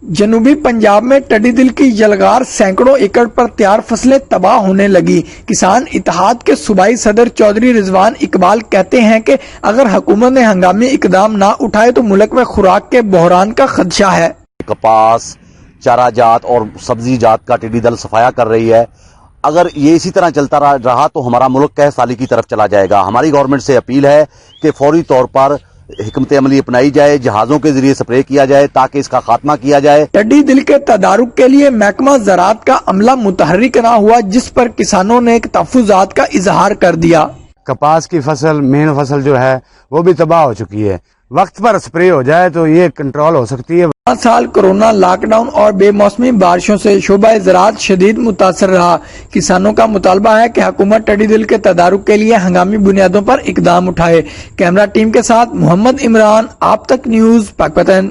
جنوبی پنجاب میں ٹڈی دل کی یلغار سینکڑوں ایکڑ پر تیار فصلیں تباہ ہونے لگی۔ کسان اتحاد کے صوبائی صدر چودھری رضوان اقبال کہتے ہیں کہ اگر حکومت نے ہنگامی اقدام نہ اٹھائے تو ملک میں خوراک کے بحران کا خدشہ ہے۔ کپاس، چارہ جات اور سبزی جات کا ٹڈی دل صفایا کر رہی ہے۔ اگر یہ اسی طرح چلتا رہا تو ہمارا ملک قحط سالی کی طرف چلا جائے گا۔ ہماری گورنمنٹ سے اپیل ہے کہ فوری طور پر حکمت عملی اپنائی جائے، جہازوں کے ذریعے سپرے کیا جائے تاکہ اس کا خاتمہ کیا جائے۔ ٹڈی دل کے تدارک کے لیے محکمہ زراعت کا عملہ متحرک نہ ہوا، جس پر کسانوں نے تحفظات کا اظہار کر دیا۔ کپاس کی فصل، مین فصل جو ہے وہ بھی تباہ ہو چکی ہے۔ وقت پر سپرے ہو جائے تو یہ کنٹرول ہو سکتی ہے۔ 5 سال کورونا، لاک ڈاؤن اور بے موسمی بارشوں سے شعبہ زراعت شدید متاثر رہا۔ کسانوں کا مطالبہ ہے کہ حکومت ٹڈی دل کے تدارک کے لیے ہنگامی بنیادوں پر اقدام اٹھائے۔ کیمرہ ٹیم کے ساتھ محمد عمران، آپ تک نیوز، پاکپتن۔